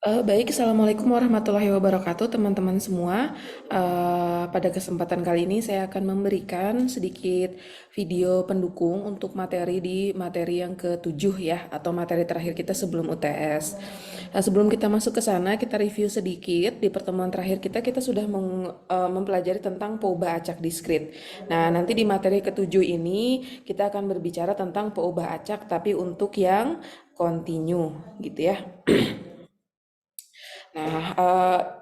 Baik, Assalamualaikum warahmatullahi wabarakatuh, teman-teman semua. Pada kesempatan kali ini saya akan memberikan sedikit video pendukung untuk materi di materi yang ke-7 ya, atau materi terakhir kita sebelum UTS. Nah, sebelum kita masuk ke sana, kita review sedikit. Di pertemuan terakhir kita sudah mempelajari tentang peubah acak diskrit. Nah, nanti di materi ke-7 ini kita akan berbicara tentang peubah acak, tapi untuk yang continue gitu ya. Nah,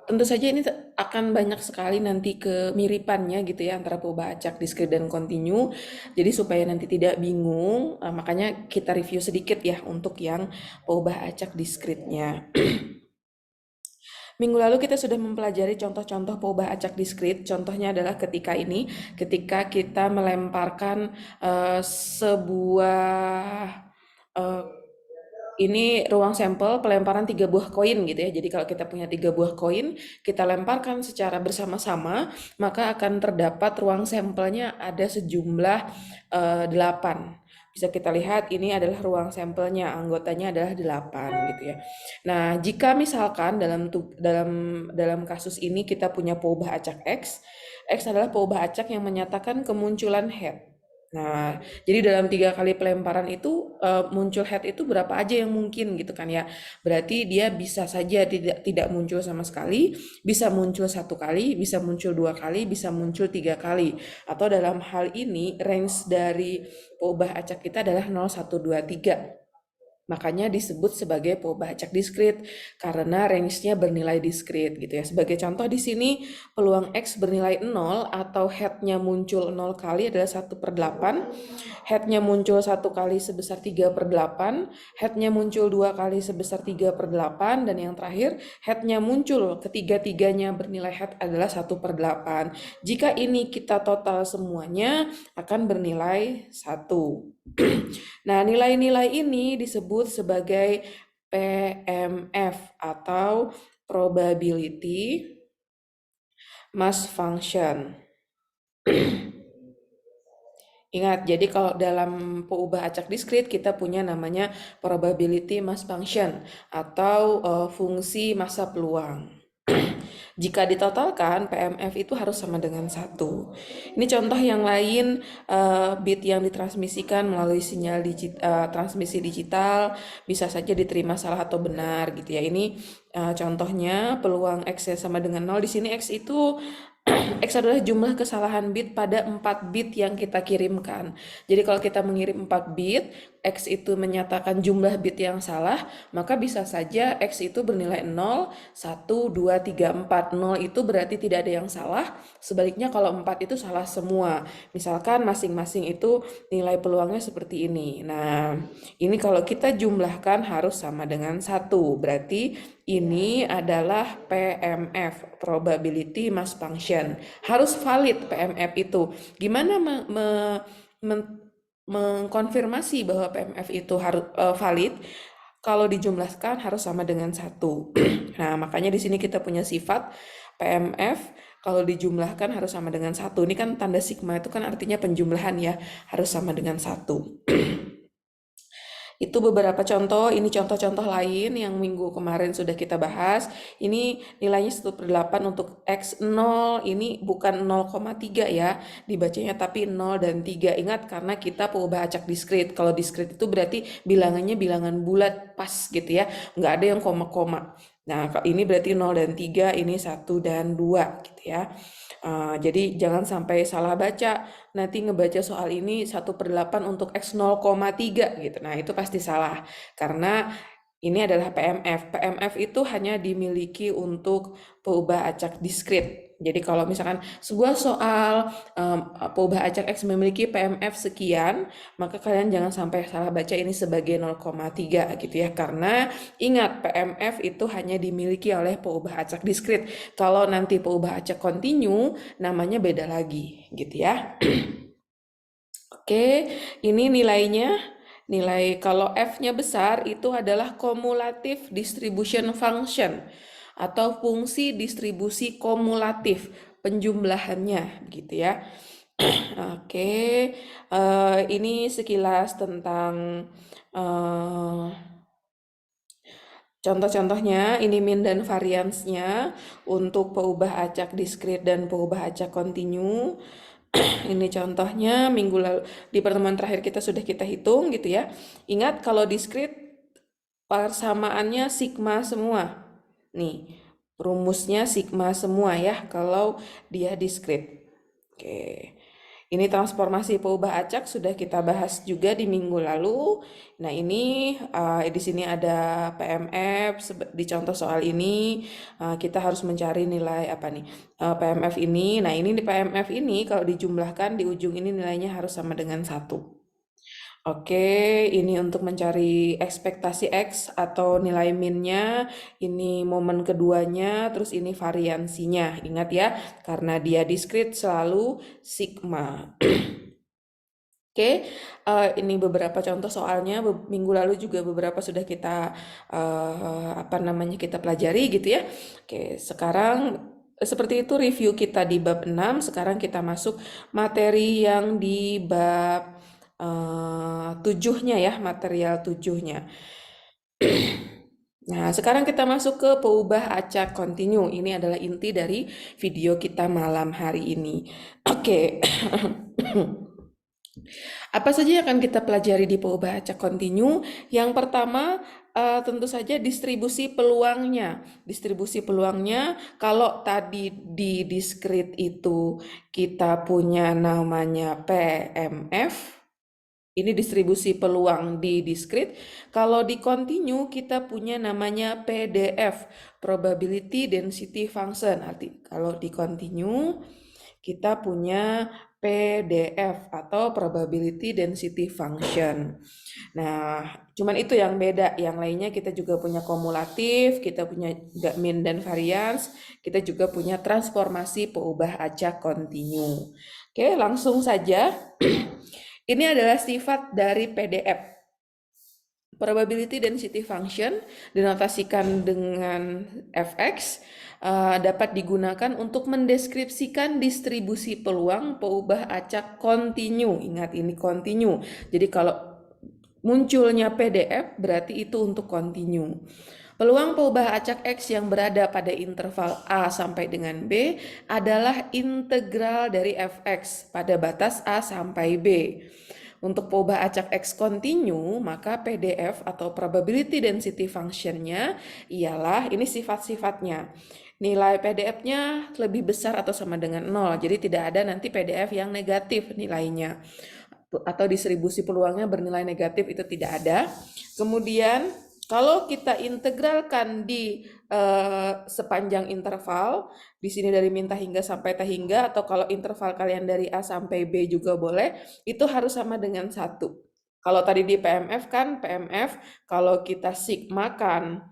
tentu saja ini akan banyak sekali nanti kemiripannya gitu ya antara peubah acak, diskrit, dan kontinu. Jadi supaya nanti tidak bingung, makanya kita review sedikit ya untuk yang peubah acak diskritnya. Minggu lalu kita sudah mempelajari contoh-contoh peubah acak diskrit. Contohnya adalah ketika kita melemparkan sebuah eh, ini ruang sampel pelemparan 3 buah koin gitu ya. Jadi kalau kita punya 3 buah koin, kita lemparkan secara bersama-sama, maka akan terdapat ruang sampelnya ada sejumlah 8. Bisa kita lihat ini adalah ruang sampelnya, anggotanya adalah 8 gitu ya. Nah, jika misalkan dalam kasus ini kita punya peubah acak X, X adalah peubah acak yang menyatakan kemunculan head. Nah, jadi dalam 3 kali pelemparan itu muncul head itu berapa aja yang mungkin gitu kan ya. Berarti dia bisa saja tidak tidak muncul sama sekali, bisa muncul 1 kali, bisa muncul 2 kali, bisa muncul 3 kali. Atau dalam hal ini range dari peubah acak kita adalah 0, 1, 2, 3. Makanya disebut sebagai peubah acak diskrit karena range-nya bernilai diskrit gitu ya. Sebagai contoh di sini peluang X bernilai 0 atau head-nya muncul 0 kali adalah 1/8, head-nya muncul 1 kali sebesar 3/8, head-nya muncul 2 kali sebesar 3/8, dan yang terakhir head-nya muncul ketiga-tiganya bernilai head adalah 1/8. Jika ini kita total semuanya akan bernilai 1. Nah, nilai-nilai ini disebut sebagai PMF atau probability mass function. Ingat, jadi kalau dalam peubah acak diskrit kita punya namanya probability mass function atau fungsi massa peluang. Jika ditotalkan, PMF itu harus sama dengan 1. Ini contoh yang lain, bit yang ditransmisikan melalui sinyal transmisi digital bisa saja diterima salah atau benar gitu ya. Ini contohnya peluang X sama dengan 0. Di sini X itu X adalah jumlah kesalahan bit pada 4 bit yang kita kirimkan. Jadi kalau kita mengirim 4 bit, X itu menyatakan jumlah bit yang salah, maka bisa saja X itu bernilai 0, 1, 2, 3, 4. 0 itu berarti tidak ada yang salah, sebaliknya kalau 4 itu salah semua. Misalkan masing-masing itu nilai peluangnya seperti ini. Nah, ini kalau kita jumlahkan harus sama dengan 1. Berarti ini adalah PMF, probability mass function. Harus valid PMF itu. Gimana mengkonfirmasi bahwa PMF itu harus valid? Kalau dijumlahkan harus sama dengan 1. Nah, makanya di sini kita punya sifat PMF kalau dijumlahkan harus sama dengan 1. Ini kan tanda sigma itu kan artinya penjumlahan ya, harus sama dengan 1. Itu beberapa contoh, ini contoh-contoh lain yang minggu kemarin sudah kita bahas. Ini nilainya 1/8 untuk X0, ini bukan 0,3 ya dibacanya, tapi 0 dan 3. Ingat karena kita peubah acak diskrit. Kalau diskrit itu berarti bilangannya bilangan bulat pas gitu ya, nggak ada yang koma-koma. Nah, ini berarti 0 dan 3, ini 1 dan 2 gitu ya. Jadi jangan sampai salah baca, nanti ngebaca soal ini 1/8 untuk X 0,3 gitu. Nah, itu pasti salah. Karena ini adalah PMF. PMF itu hanya dimiliki untuk peubah acak diskrit. Jadi kalau misalkan sebuah soal peubah acak X memiliki PMF sekian, maka kalian jangan sampai salah baca ini sebagai 0,3 gitu ya. Karena ingat PMF itu hanya dimiliki oleh peubah acak diskrit. Kalau nanti peubah acak kontinu, namanya beda lagi gitu ya. Oke, ini nilainya. Nilai kalau F-nya besar itu adalah cumulative distribution function atau fungsi distribusi kumulatif penjumlahannya gitu ya. Oke, ini sekilas tentang eh, Contoh-contohnya ini min dan variansnya untuk peubah acak diskrit dan peubah acak kontinu. Ini contohnya minggu lalu di pertemuan terakhir kita hitung gitu ya. Ingat kalau diskrit persamaannya sigma semua. Nih, rumusnya sigma semua ya kalau dia diskrit. Oke. Ini transformasi peubah acak sudah kita bahas juga di minggu lalu. Nah, ini di sini ada PMF di contoh soal ini kita harus mencari nilai apa nih? PMF ini. Nah, ini di PMF ini kalau dijumlahkan di ujung ini nilainya harus sama dengan 1. Oke, ini untuk mencari ekspektasi X atau nilai minnya, ini momen keduanya, terus ini variansinya. Ingat ya, karena dia diskrit selalu sigma. Oke, ini beberapa contoh soalnya. Minggu lalu juga beberapa sudah kita kita pelajari gitu ya. Oke, sekarang seperti itu review kita di bab 6. Sekarang kita masuk materi yang di bab 7-nya ya, material 7-nya. Nah, sekarang kita masuk ke peubah acak kontinu. Ini adalah inti dari video kita malam hari ini. Oke. Apa saja yang akan kita pelajari di peubah acak kontinu? Yang pertama, tentu saja distribusi peluangnya. Distribusi peluangnya, kalau tadi di diskrit itu kita punya namanya PMF, ini distribusi peluang di diskrit. Kalau di kontinu kita punya namanya PDF, probability density function. Arti kalau di kontinu kita punya PDF atau probability density function. Nah, cuman itu yang beda. Yang lainnya kita juga punya kumulatif, kita punya min dan varians, kita juga punya transformasi peubah acak kontinu. Oke, langsung saja. Ini adalah sifat dari PDF. Probability density function dinotasikan dengan fx dapat digunakan untuk mendeskripsikan distribusi peluang peubah acak kontinu. Ingat ini kontinu. Jadi kalau munculnya PDF berarti itu untuk kontinu. Peluang peubah acak X yang berada pada interval A sampai dengan B adalah integral dari fx pada batas A sampai B. Untuk peubah acak X kontinu, maka PDF atau probability density function-nya ialah ini sifat-sifatnya. Nilai PDF-nya lebih besar atau sama dengan 0, jadi tidak ada nanti PDF yang negatif nilainya. Atau distribusi peluangnya bernilai negatif, itu tidak ada. Kemudian kalau kita integralkan di sepanjang interval, di sini dari min hingga sampai hingga, atau kalau interval kalian dari A sampai B juga boleh, itu harus sama dengan 1. Kalau tadi di PMF kan, PMF kalau kita sigmakan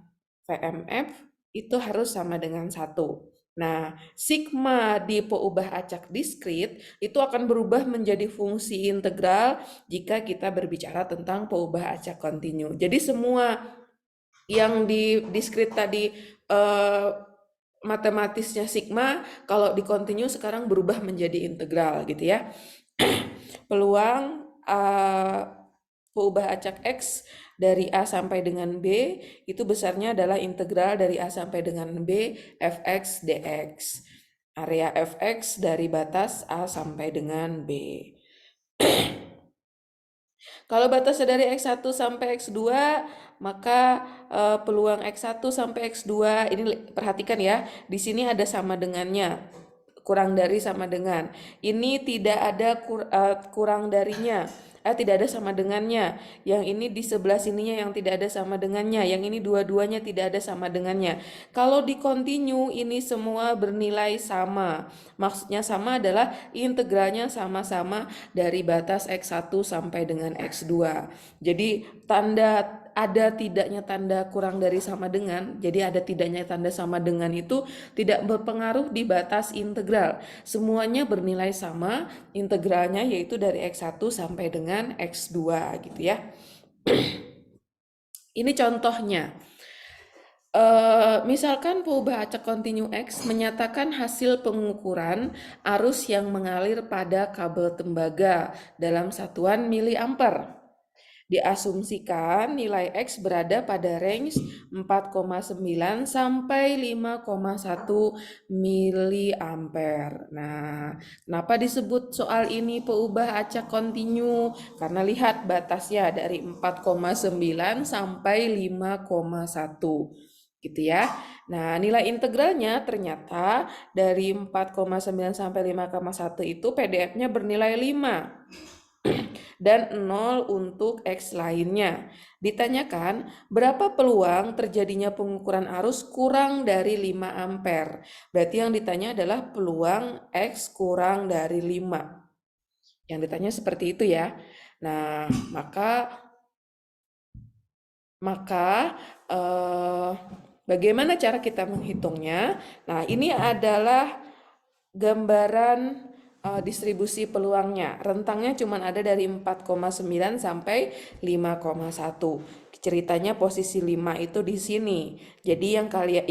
PMF itu harus sama dengan 1. Nah, sigma di peubah acak diskrit itu akan berubah menjadi fungsi integral jika kita berbicara tentang peubah acak kontinu. Jadi semua yang di diskrit tadi matematisnya sigma, kalau di kontinu sekarang berubah menjadi integral gitu ya. Peluang peubah acak X dari A sampai dengan B itu besarnya adalah integral dari A sampai dengan B fx dx. Area fx dari batas A sampai dengan B. Kalau batasnya dari X1 sampai X2, maka peluang X1 sampai X2, ini perhatikan ya, di sini ada sama dengannya, kurang dari sama dengan. Ini tidak ada kurang darinya, tidak ada sama dengannya. Yang ini di sebelah sininya yang tidak ada sama dengannya, yang ini dua-duanya tidak ada sama dengannya. Kalau di kontinu ini semua bernilai sama. Maksudnya sama adalah integralnya sama-sama dari batas X1 sampai dengan X2. Jadi ada tidaknya tanda kurang dari sama dengan, jadi ada tidaknya tanda sama dengan itu tidak berpengaruh di batas integral. Semuanya bernilai sama, integralnya yaitu dari X1 sampai dengan X2 gitu ya. Ini contohnya. Misalkan peubah acak kontinu X menyatakan hasil pengukuran arus yang mengalir pada kabel tembaga dalam satuan miliampere. Diasumsikan nilai X berada pada range 4,9 sampai 5,1 miliampere. Nah, kenapa disebut soal ini peubah acak kontinu? Karena lihat batasnya dari 4,9 sampai 5,1 gitu ya. Nah, nilai integralnya ternyata dari 4,9 sampai 5,1 itu PDF-nya bernilai 5 dan 0 untuk X lainnya. Ditanyakan, berapa peluang terjadinya pengukuran arus kurang dari 5 ampere? Berarti yang ditanya adalah peluang X kurang dari 5. Yang ditanya seperti itu ya. Nah, maka bagaimana cara kita menghitungnya? Nah, ini adalah gambaran distribusi peluangnya. Rentangnya cuma ada dari 4,9 sampai 5,1. Ceritanya posisi 5 itu di sini. Jadi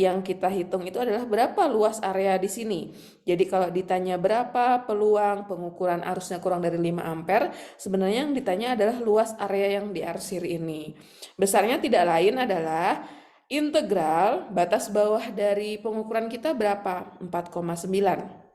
yang kita hitung itu adalah berapa luas area di sini. Jadi kalau ditanya berapa peluang pengukuran arusnya kurang dari 5 ampere, sebenarnya yang ditanya adalah luas area yang diarsir ini. Besarnya tidak lain adalah integral batas bawah dari pengukuran kita berapa? 4,9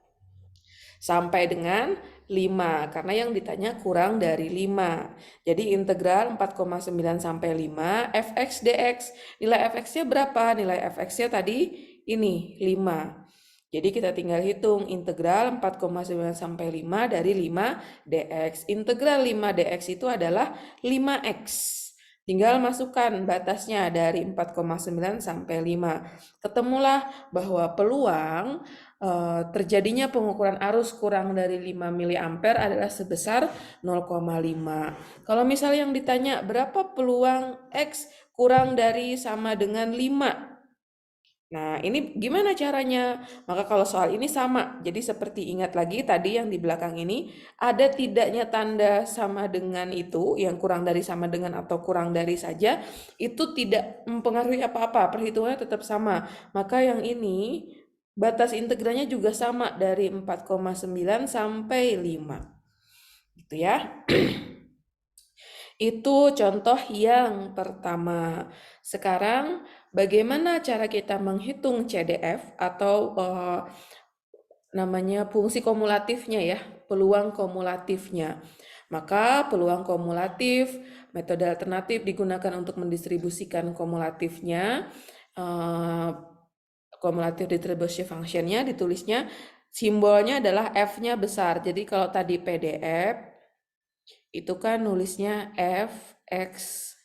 sampai dengan 5 karena yang ditanya kurang dari 5. Jadi integral 4,9 sampai 5 fx dx. Nilai fx-nya berapa? Nilai fx-nya tadi ini 5. Jadi kita tinggal hitung integral 4,9 sampai 5 dari 5 dx. Integral 5 dx itu adalah 5x. Tinggal masukkan batasnya dari 4,9 sampai 5. Ketemulah bahwa peluang terjadinya pengukuran arus kurang dari 5 miliampere adalah sebesar 0,5. Kalau misalnya yang ditanya berapa peluang X kurang dari sama dengan 5. Nah, ini gimana caranya? Maka kalau soal ini sama. Jadi seperti ingat lagi tadi yang di belakang ini, ada tidaknya tanda sama dengan itu, yang kurang dari sama dengan atau kurang dari saja, itu tidak mempengaruhi apa-apa, perhitungannya tetap sama. Maka yang ini, batas integralnya juga sama dari 4,9 sampai 5. Gitu ya. Itu contoh yang pertama. Sekarang bagaimana cara kita menghitung CDF atau namanya fungsi kumulatifnya ya, peluang kumulatifnya. Maka peluang kumulatif, metode alternatif digunakan untuk mendistribusikan kumulatifnya. Cumulative distribution functionnya ditulisnya simbolnya adalah F-nya besar. Jadi kalau tadi PDF itu kan nulisnya F, X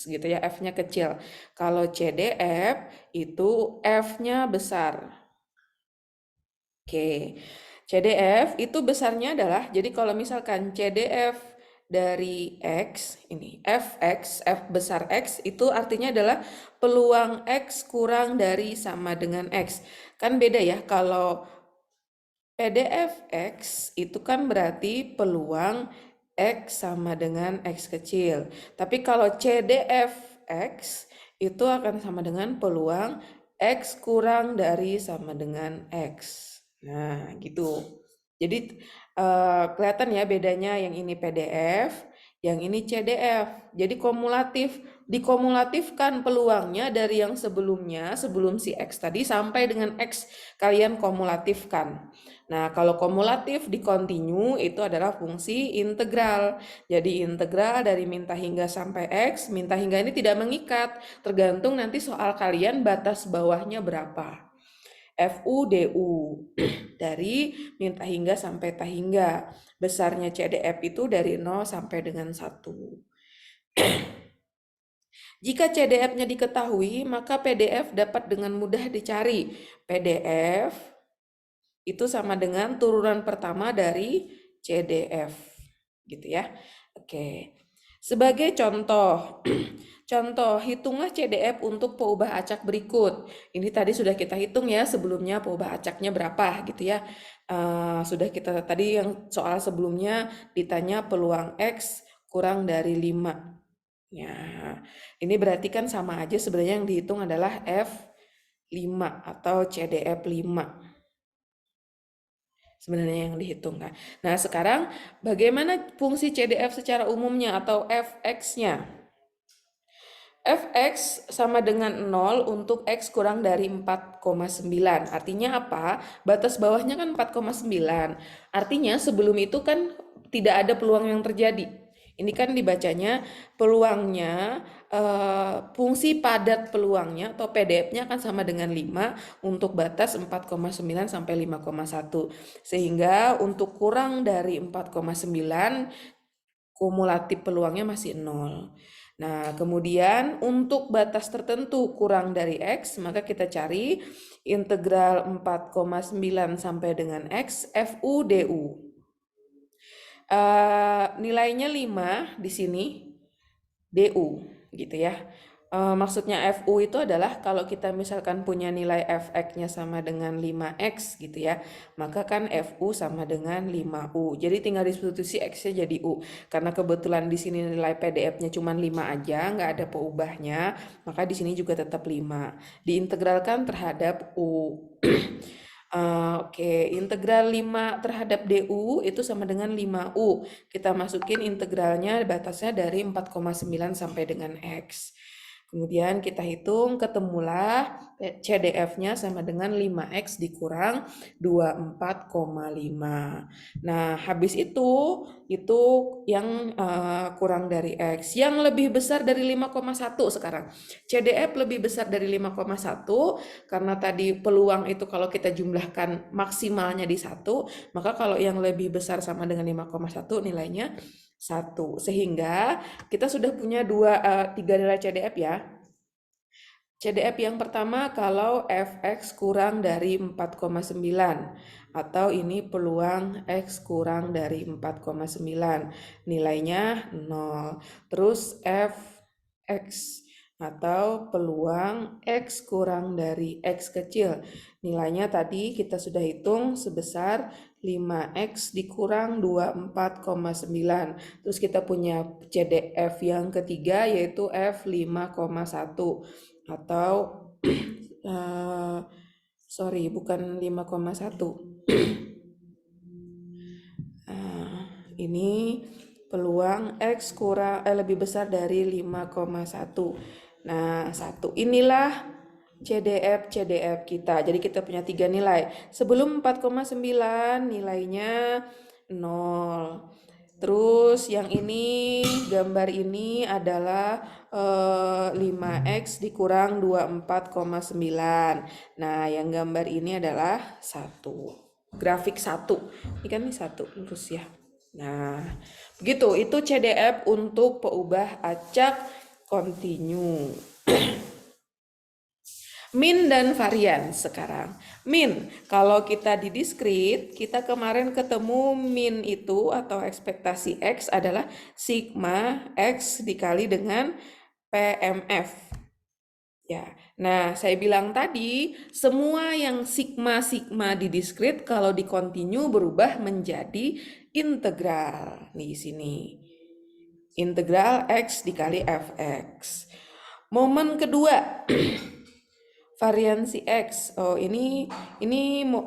gitu ya, F-nya kecil. Kalau CDF itu F-nya besar. Oke, CDF itu besarnya adalah, jadi kalau misalkan CDF dari X, ini Fx, F besar X, itu artinya adalah peluang X kurang dari sama dengan X. Kan beda ya, kalau PDF X itu kan berarti peluang X sama dengan X kecil. Tapi kalau CDF X itu akan sama dengan peluang X kurang dari sama dengan X. Nah, gitu. Jadi kelihatan ya bedanya, yang ini PDF, yang ini CDF. Jadi dikumulatifkan peluangnya dari yang sebelumnya, sebelum si X tadi sampai dengan X kalian kumulatifkan. Nah, kalau kumulatif di kontinu itu adalah fungsi integral. Jadi integral dari minta hingga sampai X, minta hingga ini tidak mengikat, tergantung nanti soal kalian batas bawahnya berapa. FU DU dari minta hingga sampai tak hingga. Besarnya CDF itu dari 0 sampai dengan 1. Jika CDF-nya diketahui, maka PDF dapat dengan mudah dicari. PDF itu sama dengan turunan pertama dari CDF. Gitu ya. Oke. Sebagai contoh, hitunglah CDF untuk peubah acak berikut. Ini tadi sudah kita hitung ya sebelumnya peubah acaknya berapa gitu ya. Sudah kita tadi yang soal sebelumnya ditanya peluang X kurang dari 5. Ya, ini berarti kan sama aja sebenarnya yang dihitung adalah F5 atau CDF 5. sebenarnya yang dihitung kan. Nah, sekarang bagaimana fungsi CDF secara umumnya atau fx-nya? Fx sama dengan 0 untuk x kurang dari 4,9. Artinya apa? Batas bawahnya kan 4,9. Artinya sebelum itu kan tidak ada peluang yang terjadi. Ini kan dibacanya peluangnya, fungsi padat peluangnya atau PDF-nya kan sama dengan 5 untuk batas 4,9 sampai 5,1. Sehingga untuk kurang dari 4,9 kumulatif peluangnya masih 0. Nah, kemudian untuk batas tertentu kurang dari X, maka kita cari integral 4,9 sampai dengan X, FU DU. Nilainya 5 di sini, DU gitu ya. Maksudnya FU itu adalah kalau kita misalkan punya nilai Fx-nya sama dengan 5x gitu ya, maka kan FU sama dengan 5U. Jadi tinggal disubstitusi X-nya jadi U. Karena kebetulan di sini nilai PDF-nya cuma 5 aja, nggak ada peubahnya, maka di sini juga tetap 5. Diintegralkan terhadap U. Oke, integral 5 terhadap DU itu sama dengan 5U. Kita masukin integralnya batasnya dari 4,9 sampai dengan X. Kemudian kita hitung, ketemulah CDF-nya sama dengan 5X dikurang 24,5. Nah, habis itu yang kurang dari X. Yang lebih besar dari 5,1 sekarang. CDF lebih besar dari 5,1 karena tadi peluang itu kalau kita jumlahkan maksimalnya di 1, maka kalau yang lebih besar sama dengan 5,1 nilainya 1. Sehingga kita sudah punya 3 nilai CDF ya. CDF yang pertama kalau Fx kurang dari 4,9 atau ini peluang X kurang dari 4,9 nilainya 0. Terus Fx atau peluang X kurang dari X kecil nilainya tadi kita sudah hitung sebesar 5X dikurang 24,9. Terus kita punya CDF yang ketiga yaitu F5,1 atau bukan 5,1. Ini peluang X lebih besar dari 5,1. Nah, 1 inilah CDF kita. Jadi kita punya 3 nilai. Sebelum 4,9 nilainya 0. Terus yang ini, gambar ini adalah 5X dikurang 24,9. Nah, yang gambar ini adalah 1. Grafik 1. Ini kan ini 1 lurus ya. Nah, begitu. Itu CDF untuk peubah acak kontinu. Min dan varian sekarang. Min, kalau kita di diskrit, kita kemarin ketemu min itu atau ekspektasi X adalah sigma X dikali dengan PMF. Ya, nah saya bilang tadi, semua yang sigma di diskrit kalau di kontinu berubah menjadi integral. Nih di sini. Integral X dikali Fx. Momen kedua, variansi X. Oh, ini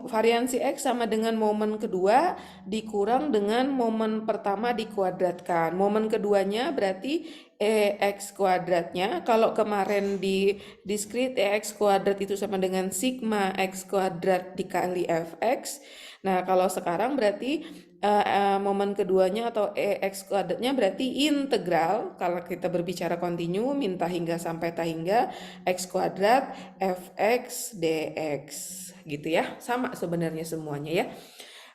variansi X sama dengan momen kedua dikurang dengan momen pertama dikuadratkan. Momen keduanya berarti X kuadratnya. Kalau kemarin di diskrit X kuadrat itu sama dengan sigma X kuadrat dikali Fx. Nah, kalau sekarang berarti momen keduanya atau X kuadratnya berarti integral. Kalau kita berbicara kontinu, minta hingga sampai tak hingga X kuadrat Fx dx gitu ya. Sama sebenarnya semuanya ya.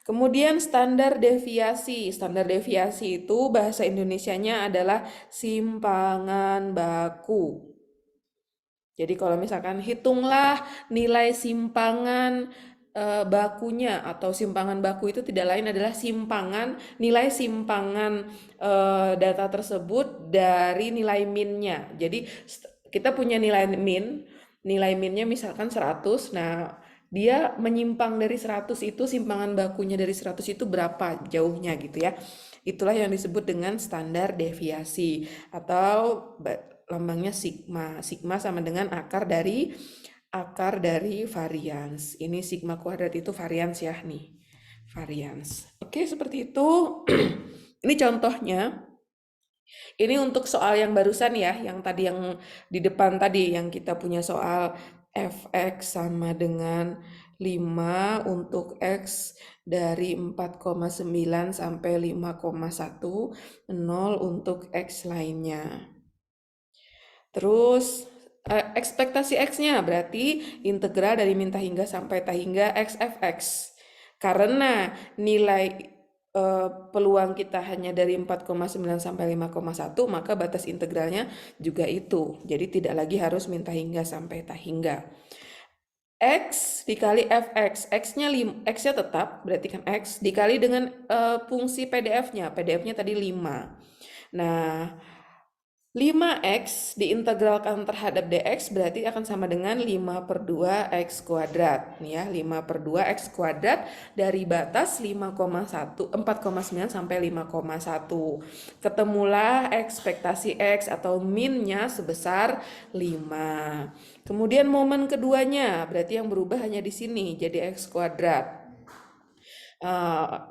Kemudian standar deviasi. Standar deviasi itu bahasa Indonesianya adalah simpangan baku. Jadi kalau misalkan hitunglah nilai simpangan bakunya atau simpangan baku itu tidak lain adalah nilai simpangan data tersebut dari nilai minnya. Jadi kita punya nilai minnya misalkan 100. Nah, dia menyimpang dari 100 itu, simpangan bakunya dari 100 itu berapa jauhnya gitu ya. Itulah yang disebut dengan standar deviasi atau lambangnya sigma. Sigma sama dengan akar dari varians. Ini sigma kuadrat itu varians ya nih. varians. Oke, seperti itu. Ini contohnya. Ini untuk soal yang barusan ya, yang tadi yang di depan tadi, yang kita punya soal fx sama dengan 5 untuk x dari 4,9 sampai 5,1, 0 untuk x lainnya. Terus ekspektasi x-nya berarti integral dari min hingga sampai hingga x fx. Karena nilai peluang kita hanya dari 4,9 sampai 5,1, maka batas integralnya juga itu. Jadi tidak lagi harus min hingga sampai hingga. X dikali fx, x-nya tetap, berarti kan x, dikali dengan fungsi PDF-nya. PDF-nya tadi 5. Nah, 5x diintegralkan terhadap dx berarti akan sama dengan 5 per 2 x kuadrat. Nih ya, 5 per 2 x kuadrat dari batas 4,9 sampai 5,1. Ketemulah ekspektasi x atau minnya sebesar 5. Kemudian momen keduanya, berarti yang berubah hanya di sini, jadi x kuadrat.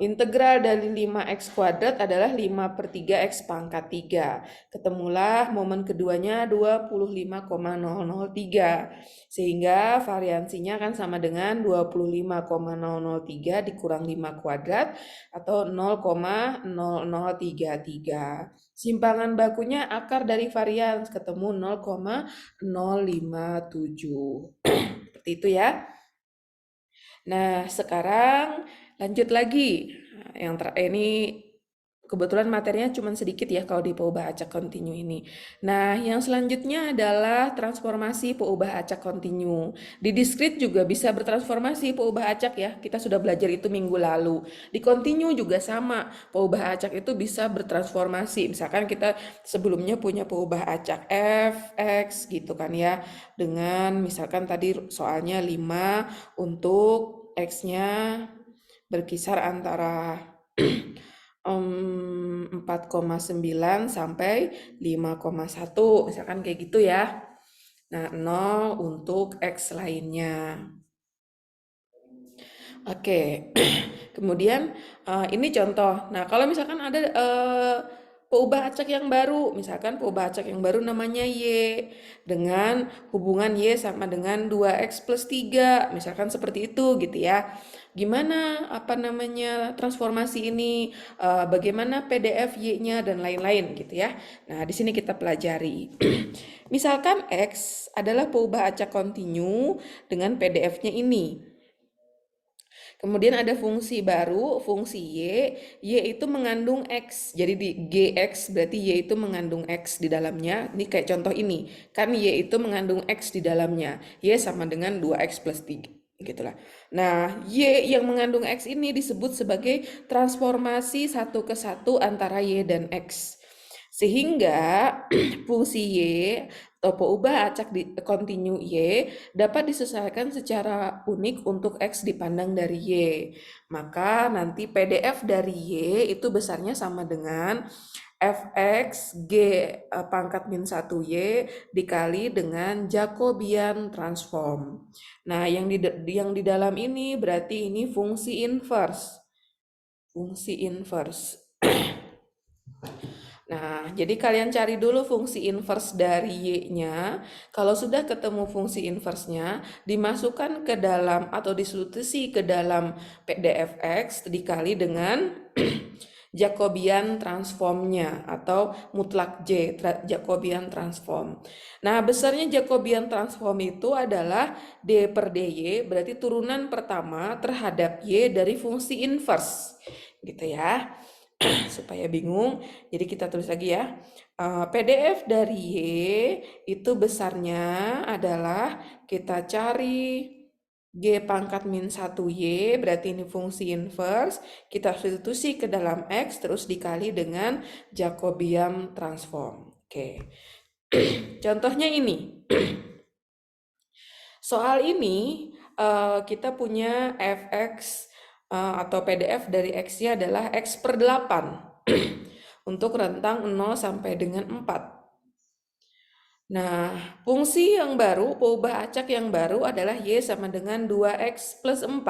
Integral dari 5x kuadrat adalah 5 per 3x pangkat 3. Ketemulah momen keduanya 25,003. Sehingga variansinya akan sama dengan 25,003 dikurang 5 kuadrat atau 0,0033. Simpangan bakunya akar dari varians, ketemu 0,057. Seperti itu ya. Nah, sekarang lanjut lagi. Ini kebetulan materinya cuma sedikit ya kalau di peubah acak kontinu ini. Nah, yang selanjutnya adalah transformasi peubah acak kontinu. Di diskrit juga bisa bertransformasi peubah acak ya. Kita sudah belajar itu minggu lalu. Di kontinu juga sama. Peubah acak itu bisa bertransformasi. Misalkan kita sebelumnya punya peubah acak f, x gitu kan ya. Dengan misalkan tadi soalnya 5 untuk x-nya berkisar antara 4,9 sampai 5,1 misalkan kayak gitu ya. Nah, 0 untuk x lainnya. Oke. Kemudian ini contoh. Nah, kalau misalkan ada peubah acak yang baru, misalkan peubah acak yang baru namanya Y dengan hubungan Y sama dengan 2x plus 3, misalkan seperti itu gitu ya. Gimana transformasi ini, bagaimana PDF Y-nya dan lain-lain gitu ya. Nah, di sini kita pelajari. Misalkan X adalah peubah acak kontinu dengan PDF-nya ini. Kemudian ada fungsi baru, fungsi Y itu mengandung X. Jadi di GX berarti Y itu mengandung X di dalamnya. Ini kayak contoh ini, kan Y itu mengandung X di dalamnya. Y sama dengan 2X plus 3. Gitulah. Nah, Y yang mengandung X ini disebut sebagai transformasi satu ke satu antara Y dan X. Sehingga fungsi Y atau peubah acak di kontinu Y dapat disesuaikan secara unik untuk X dipandang dari Y. Maka nanti PDF dari Y itu besarnya sama dengan fx G pangkat min 1Y dikali dengan Jacobian transform. Nah, yang di dalam ini berarti ini fungsi inverse. Fungsi inverse. Nah, jadi kalian cari dulu fungsi inverse dari Y-nya. Kalau sudah ketemu fungsi inverse-nya, dimasukkan ke dalam atau disubstitusi ke dalam PDFX dikali dengan Jacobian transformnya atau mutlak J, Jacobian transform. Nah, besarnya Jacobian transform itu adalah D per DY, berarti turunan pertama terhadap Y dari fungsi inverse. Gitu ya. Supaya bingung, jadi kita tulis lagi ya. PDF dari Y itu besarnya adalah kita cari G pangkat min 1Y, berarti ini fungsi inverse, kita substitusi ke dalam X, terus dikali dengan Jacobian transform. Oke. Contohnya ini. Soal ini kita punya fx atau PDF dari X-nya adalah X per 8 untuk rentang 0 sampai dengan 4. Nah, fungsi yang baru, peubah acak yang baru adalah Y sama dengan 2X plus 4.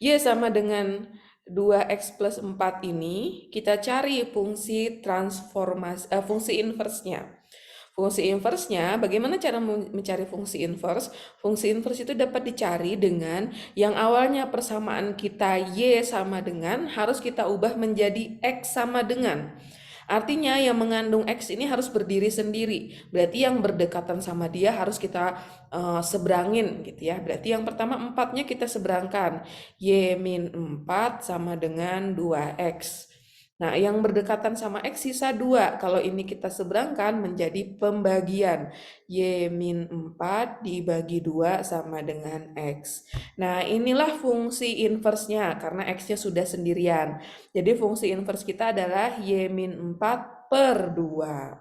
Y sama dengan 2x plus 4 ini kita cari fungsi transformasi fungsi inversenya. Fungsi inversenya, bagaimana cara mencari fungsi inverse? Fungsi inverse itu dapat dicari dengan yang awalnya persamaan kita y sama dengan harus kita ubah menjadi x sama dengan. Artinya yang mengandung X ini harus berdiri sendiri. Berarti yang berdekatan sama dia harus kita seberangin gitu ya. Berarti yang pertama 4-nya kita seberangkan. Y min 4 sama dengan 2X. Nah, yang berdekatan sama X sisa 2. Kalau ini kita seberangkan menjadi pembagian. Y min 4 dibagi 2 sama dengan X. Nah, inilah fungsi inversenya karena X-nya sudah sendirian. Jadi fungsi inverse kita adalah Y min 4 per 2.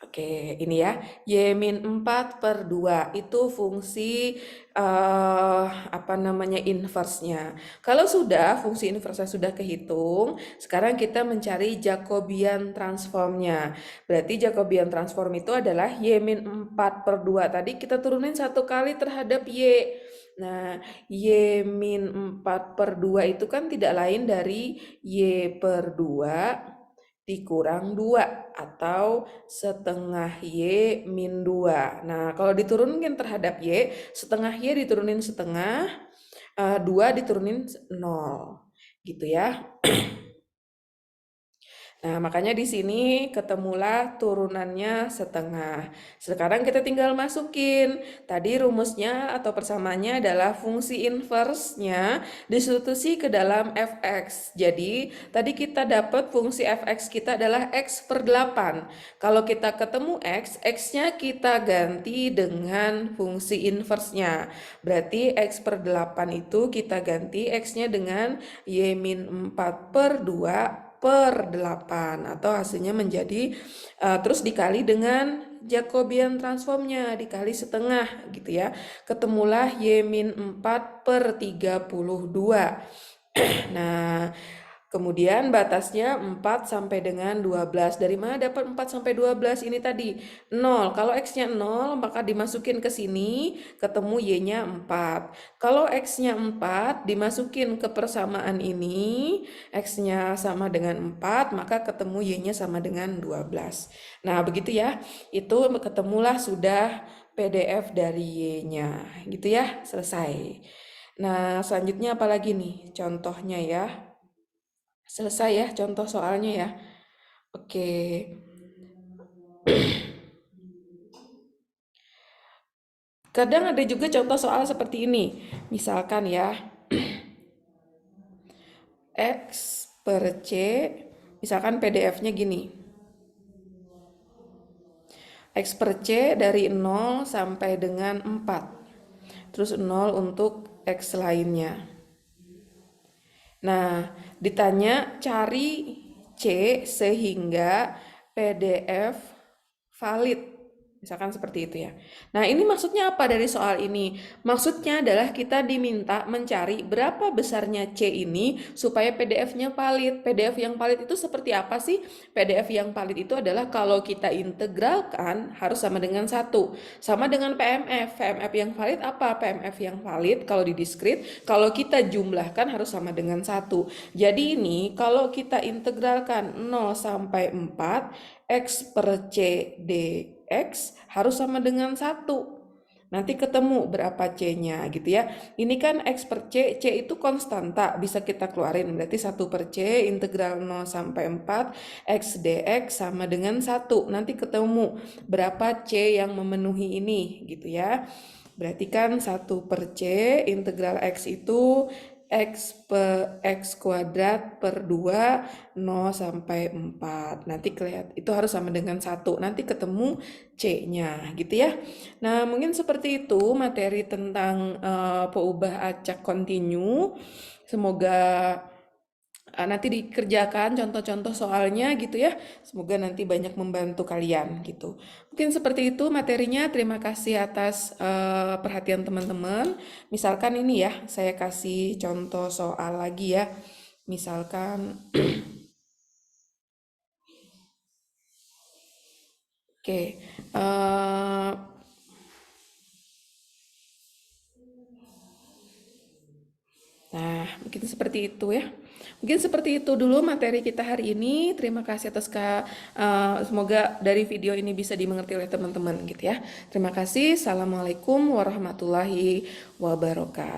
Oke, ini ya. Y min 4 per 2 itu fungsi apa namanya inverse-nya. Kalau sudah fungsi inverse sudah kehitung, sekarang kita mencari Jacobian transformnya. Berarti Jacobian transform itu adalah Y min 4 per 2. Tadi kita turunin satu kali terhadap Y. Nah, Y min 4 per 2 itu kan tidak lain dari Y per 2 dikurang 2 atau setengah Y min 2. Nah, kalau diturunkan terhadap Y, setengah Y diturunin setengah, 2 diturunin 0. Gitu ya. Nah, makanya di sini ketemulah turunannya setengah. Sekarang kita tinggal masukin. Tadi rumusnya atau persamaannya adalah fungsi inverse-nya disubstitusi ke dalam fx. Jadi, tadi kita dapat fungsi fx kita adalah x per 8. Kalau kita ketemu x, x-nya kita ganti dengan fungsi inverse-nya. Berarti x per 8 itu kita ganti x-nya dengan y min 4 per 2 per 8 atau hasilnya menjadi terus dikali dengan Jacobian transformnya dikali setengah gitu ya. Ketemulah Y min 4 per 32. Nah, kemudian batasnya 4 sampai dengan 12. Dari mana dapat 4 sampai 12 ini tadi? 0. Kalau X-nya 0, maka dimasukin ke sini, ketemu Y-nya 4. Kalau X-nya 4, dimasukin ke persamaan ini, X-nya sama dengan 4, maka ketemu Y-nya sama dengan 12. Nah, begitu ya. Itu ketemulah sudah PDF dari Y-nya. Gitu ya, selesai. Nah, selanjutnya apa lagi nih? Contohnya ya. Selesai ya contoh soalnya ya. Oke. Kadang ada juga contoh soal seperti ini. Misalkan ya, X per C, misalkan PDF-nya gini. X per C dari 0 sampai dengan 4. Terus 0 untuk X lainnya. Nah, ditanya cari C sehingga PDF valid. Misalkan seperti itu ya. Nah, ini maksudnya apa dari soal ini? Maksudnya adalah kita diminta mencari berapa besarnya C ini supaya PDF-nya valid. PDF yang valid itu seperti apa sih? PDF yang valid itu adalah kalau kita integralkan harus sama dengan 1. Sama dengan PMF. PMF yang valid apa? PMF yang valid kalau di diskrit, kalau kita jumlahkan harus sama dengan 1. Jadi ini kalau kita integralkan 0 sampai 4, X per C dx harus sama dengan 1. Nanti ketemu berapa C-nya gitu ya. Ini kan X per C, C itu konstanta, bisa kita keluarin. Berarti 1 per C integral 0 sampai 4, X dx sama dengan 1. Nanti ketemu berapa C yang memenuhi ini gitu ya. Berarti kan 1 per C integral X itu X kuadrat per 2, 0 sampai 4. Nanti kelihatan, itu harus sama dengan 1. Nanti ketemu C-nya gitu ya. Nah, mungkin seperti itu materi tentang peubah acak kontinu. Semoga nanti dikerjakan contoh-contoh soalnya gitu ya. Semoga nanti banyak membantu kalian gitu. Mungkin seperti itu materinya. Terima kasih atas perhatian teman-teman. Misalkan ini ya, saya kasih contoh soal lagi ya. Misalkan oke. Mungkin seperti itu ya. Mungkin seperti itu dulu materi kita hari ini. Terima kasih atas semoga dari video ini bisa dimengerti oleh teman-teman gitu ya. Terima kasih. Assalamualaikum warahmatullahi wabarakatuh.